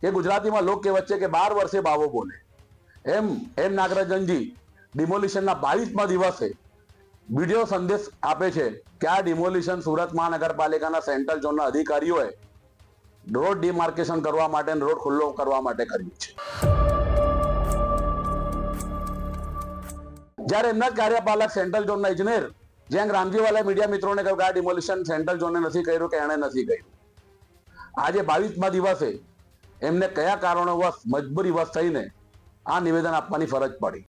કે ગુજરાતીમાં લોક કહેવત છે કે 12 વર્ષે બાવો બોલે એમ નાગરાજનજી ડિમોલિશનના 22મા દિવસે વિડિયો સંદેશ આપે છે કે આ ડિમોલિશન સુરત મહાનગરપાલિકાના સેન્ટ્રલ ઝોનના અધિકારીઓએ રોડ ડિમાર્કેશન કરવા માટે અને રોડ ખુલ્લો કરવા માટે કર્યું છે। જ્યારે એમના કાર્યપાલક સેન્ટ્રલ ઝોનના ઇજનેર જયંગ રામજીવાલાએ મીડિયા મિત્રોને કહ્યું કે આ ડિમોલિશન સેન્ટ્રલ ઝોને નથી કર્યું કે એણે નથી કર્યું। આજે 22મા દિવસે એમને કયા કારણોવશ મજબૂરીવશ થઈને આ નિવેદન આપવાની ફરજ પડી।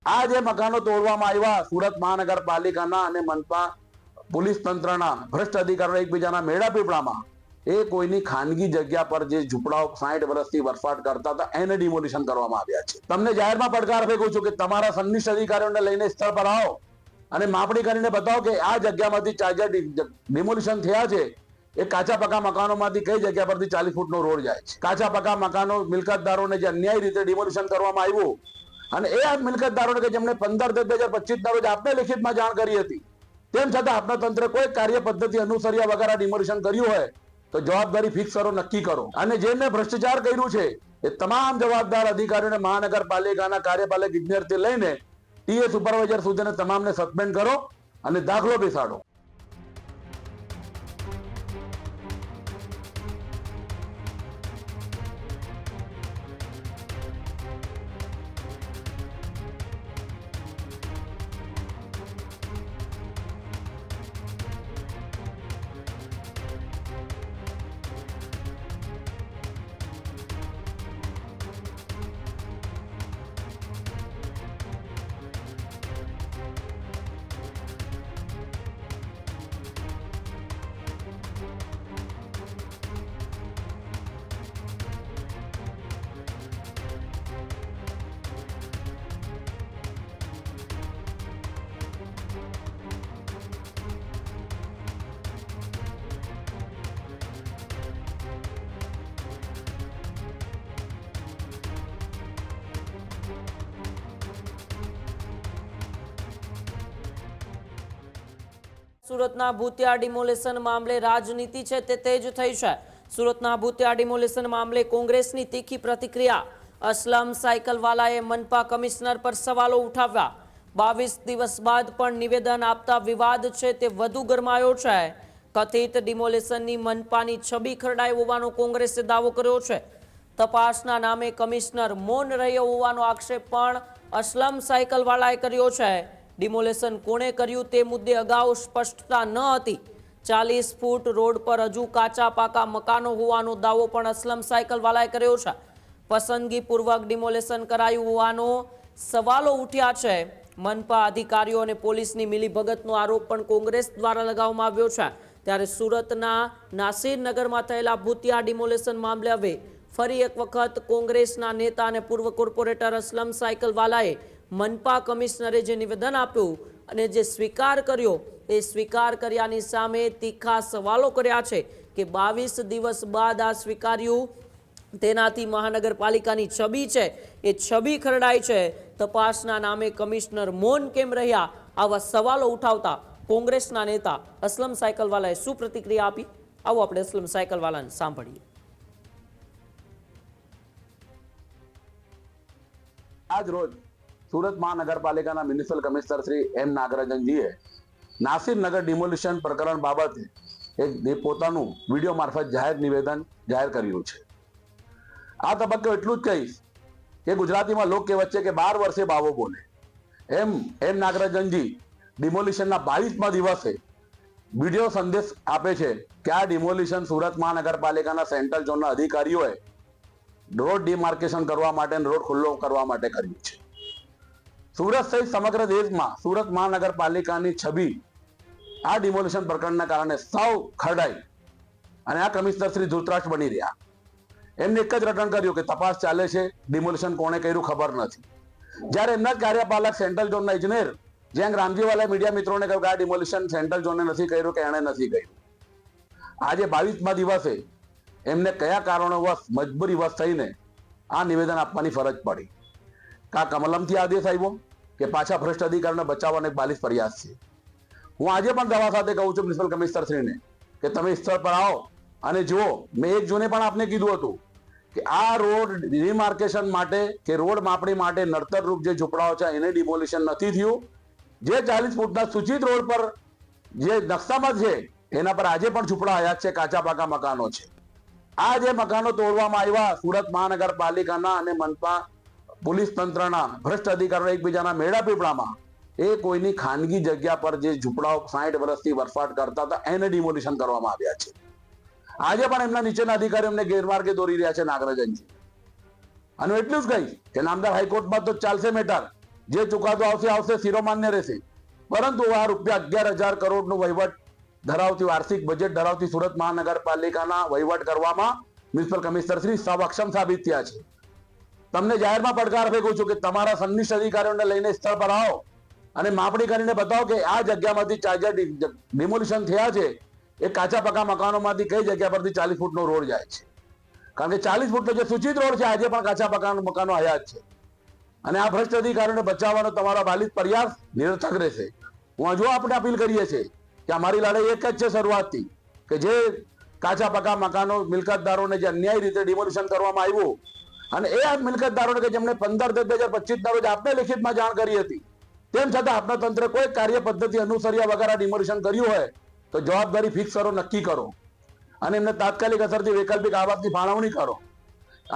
આ જે મકાનો તોડવામાં આવ્યા સુરત મહાનગરપાલિકાના અને મનપા પોલીસ તંત્રના ભ્રષ્ટ અધિકારીઓ એકબીજાના મેળા પીપળામાં એ કોઈની ખાનગી જગ્યા પર જે ઝૂંપડાઓ 60 વર્ષથી વસવાટ કરતા હતા એને ડિમોલિશન કરવામાં આવ્યા છે। તમને જાહેરમાં પડકાર ફેંકું છું કે તમારા સંનિષ્ઠ અધિકારીઓને લઈને સ્થળ પર આવો અને માપણી કરીને બતાવો કે આ જગ્યામાંથી ચાર્જર ડિમોલિશન થયા છે એ કાચા પાકા મકાનોમાંથી કઈ જગ્યા પરથી 40 ફૂટનો રોડ જાય છે। કાચા પાકા મકાનો મિલકતદારોને જે અન્યાયી રીતે ડિમોલિશન કરવામાં આવ્યું અને એ મિલકતદારોને કે જેમણે 15/10/2025 રોજ આપને લિખિતમાં જાણ કરી હતી તેમ છતાં આપના તંત્રે કોઈ કાર્ય પદ્ધતિ અનુસર્યા વગર આ ડિમોલિશન કર્યું હોય તો જવાબદારી ફિક્સ કરો, નક્કી કરો। અને જેમને ભ્રષ્ટાચાર કર્યું છે એ તમામ જવાબદાર અધિકારીઓને મહાનગરપાલિકાના કાર્યપાલક ઇજનેરથી લઈને ટીએ સુપરવાઇઝર સુધીને તમામને સસ્પેન્ડ કરો અને દાખલો બેસાડો। સુરતના ભૂતિયા ડિમોલેશન મામલે રાજનીતિ છે તે તેજ થઈ છે। સુરતના ભૂતિયા ડિમોલેશન મામલે કોંગ્રેસની તીખી પ્રતિક્રિયા। અસલમ સાયકલવાલાએ મનપા કમિશનર પર સવાલો ઉઠાવ્યા। 22 દિવસ બાદ પણ નિવેદન આપતા વિવાદ છે તે વધુ ગરમાયો છે। કથિત ડિમોલેશનની મનપાની છબી ખરડાઈ હોવાનો કોંગ્રેસે દાવો કર્યો છે। તપાસના નામે કમિશનર મૌન રહ્યો હોવાનો આક્ષેપ પણ અસલમ સાયકલવાલાએ કર્યો છે। ડિમોલેશન કોણે કર્યું તે મુદ્દે અગાઉ સ્પષ્ટતા ન હતી। 40 ફૂટ રોડ પર હજુ કાચા પાકા મકાનો હોવાનો દાવો પણ અસલમ સાયકલવાલાએ કર્યો છે। પસંદગીપૂર્વક ડિમોલેશન કરાયું હોવાનો સવાલો ઉઠ્યા છે। મનપા અધિકારીઓ અને પોલીસની મિલીભગતનો આરોપ પણ કોંગ્રેસ દ્વારા લગાવવામાં આવ્યો છે। ત્યારે સુરતના નાસિરનગરમાં થયેલા ભૂતિયા ડિમોલેશન મામલે હવે ફરી એક વખત કોંગ્રેસના નેતા અને પૂર્વ કોર્પોરેટર અસલમ સાયકલવાલાએ મનપા કમિશનરે જે નિવેદન આપ્યું અને જે સ્વીકાર કર્યો એ સ્વીકાર કર્યાની સામે તીખા સવાલો કર્યા છે કે 22 દિવસ બાદ આ સ્વીકાર્યું તેનાથી મહાનગરપાલિકાની છબી છે એ છબી ખરડાઈ છે। તપાસના નામે કમિશનર મૌન કેમ રહ્યા આવા સવાલો ઉઠાવતા કોંગ્રેસના નેતા અસલમ સાયકલવાલાએ શું પ્રતિક્રિયા આપી આવો આપણે અસલમ સાયકલવાલાને સાંભળીએ। આજ રોજ સુરત મહાનગરપાલિકાના મ્યુનિસિપલ કમિશનર શ્રી એમ નાગરાજનજીએ નાસિરનગર ડિમોલિશન પ્રકરણ બાબતે એક પોતાનું વિડીયો મારફત નિવેદન જાહેર કર્યું છે। આ તબક્કે એટલું જ કહીશ કે ગુજરાતીમાં લોક કહેવત છે કે 12 વર્ષે બાવો બોલે એમ નાગરાજનજી ડિમોલિશનના 22મા દિવસે વિડીયો સંદેશ આપે છે કે આ ડિમોલિશન સુરત મહાનગરપાલિકાના સેન્ટ્રલ ઝોનના અધિકારીઓએ રોડ ડિમાર્કેશન કરવા માટે અને રોડ ખુલ્લો કરવા માટે કર્યું છે। સુરત સહિત સમગ્ર દેશમાં સુરત મહાનગરપાલિકાની છબી આ ડિમોલિશન પ્રકરણના કારણે સાવ ખરડાઈ અને આ કમિશનર શ્રી ધૃતરાષ્ટ્ર બની રહ્યા। એમને એક જ રટણ કર્યું કે તપાસ ચાલે છે, ડિમોલિશન કોણે કર્યું ખબર નથી। જ્યારે એમના કાર્યપાલક સેન્ટ્રલ ઝોનના ઇજનેર જયંગ રામજીવાલાએ મીડિયા મિત્રોને કહ્યું કે આ ડિમોલિશન સેન્ટ્રલ ઝોને નથી કર્યું કે એણે નથી કર્યું। આજે 22મા દિવસે એમને કયા કારણોવશ મજબૂરીવશ થઈને આ નિવેદન આપવાની ફરજ પડી। કા કમલમથી આદેશ આવ્યો કે પાછા ભ્રષ્ટ અધિકારીને બચાવવાનો એક બાલિશ પ્રયાસ છે। હું આજે પણ દાવા સાથે કહું છું મ્યુનિસિપલ કમિશનર શ્રીને કે તમે સ્થળ પર આવો અને જુઓ. મેં 1 જૂને પણ આપને કીધું હતું કે આ રોડ રિમાર્કેશન માટે કે રોડ માપણી માટે નડતરરૂપ જે ઝૂંપડાઓ છે એને ડિમોલિશન નથી થયું. જે 40 ફૂટના સૂચિત રોડ પર જે નકશામાં છે એના પર આજે પણ ઝૂંપડા હયાત છે, કાચા પાકા મકાનો છે. આ જે મકાનો તોડવામાં આવ્યા સુરત મહાનગરપાલિકાના અને મનપા પોલીસ તંત્રના ભ્રષ્ટ અધિકારીઓ એકબીજાના મેળા પીપળામાં એ કોઈની ખાનગી જગ્યા પર જે ઝૂંપડાઓ 60 વર્ષથી વસવાટ કરતા હતા એને ડિમોલિશન કરવામાં આવ્યા છે. આજે પણ એમના નીચેના અધિકારીઓ એમને ગેરમાર્ગે દોરી રહ્યા છે નાગરાજનજી. અને એટલું જ કહીશ કે નામદાર હાઈકોર્ટમાં તો ચાલશે મેટર, જે ચુકાદો આવશે શિરોમાન્ય રહેશે. પરંતુ આ રૂપિયા 11,000 કરોડનું વહીવટ ધરાવતી વાર્ષિક બજેટ ધરાવતી સુરત મહાનગરપાલિકાના વહીવટ કરવામાં મ્યુનિસિપલ કમિશનર શ્રી સક્ષમ સાબિત થયા છે. તમને જાહેરમાં પડકાર ફેંકું છું કે તમારા સંનિષ્ઠ અધિકારીઓને લઈને સ્થળ પર આવો અને માપણી કરીને બતાવો કે આ જગ્યામાંથી જે ડિમોલિશન થયા છે એ કાચા પાકા મકાનોમાંથી કઈ જગ્યા પરથી 40 ફૂટનો રોડ જાય છે. કારણ કે 40 ફૂટનો જે સૂચિત રોડ છે આજે પણ કાચા પાકા મકાનો હયાત છે. અને આ ભ્રષ્ટ અધિકારીઓને બચાવવાનો તમારો બાલિત પ્રયાસ નિરર્થક રહેશે. હું હજુ આપણે અપીલ કરીએ છીએ કે અમારી લડાઈ એક જ છે શરૂઆતથી, કે જે કાચા પાકા મકાનો મિલકતદારોને જે અન્યાયી રીતે ડિમોલિશન કરવામાં આવ્યું અને એ મિલકતદારોને કે જેમણે 15/10/2025 રોજ આપને લેખિતમાં જાણ કરી હતી, તેમ છતાં આપના તંત્રે કોઈ કાર્ય પદ્ધતિ અનુસર્યા વગર આ ડિમોલિશન કર્યું હોય તો જવાબદારી ફિક્સ કરો, નક્કી કરો અને એમને તાત્કાલિક અસરથી વૈકલ્પિક આવાસની ફાળવણી કરો.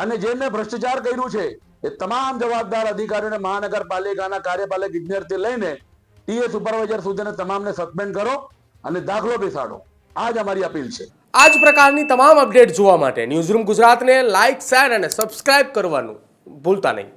અને જેમને ભ્રષ્ટાચાર કર્યું છે એ તમામ જવાબદાર અધિકારીઓને મહાનગરપાલિકાના કાર્યપાલક ઇજનેરથી લઈને ટીએ સુપરવાઇઝર સુધીને તમામને સસ્પેન્ડ કરો અને દાખલો બેસાડો. આ જ અમારી અપીલ છે. આ જ પ્રકારની તમામ અપડેટ જોવા માટે ન્યૂઝરૂમ ગુજરાતને લાઇક, શેર અને સબસ્ક્રાઇબ કરવાનું ભૂલતા નહીં.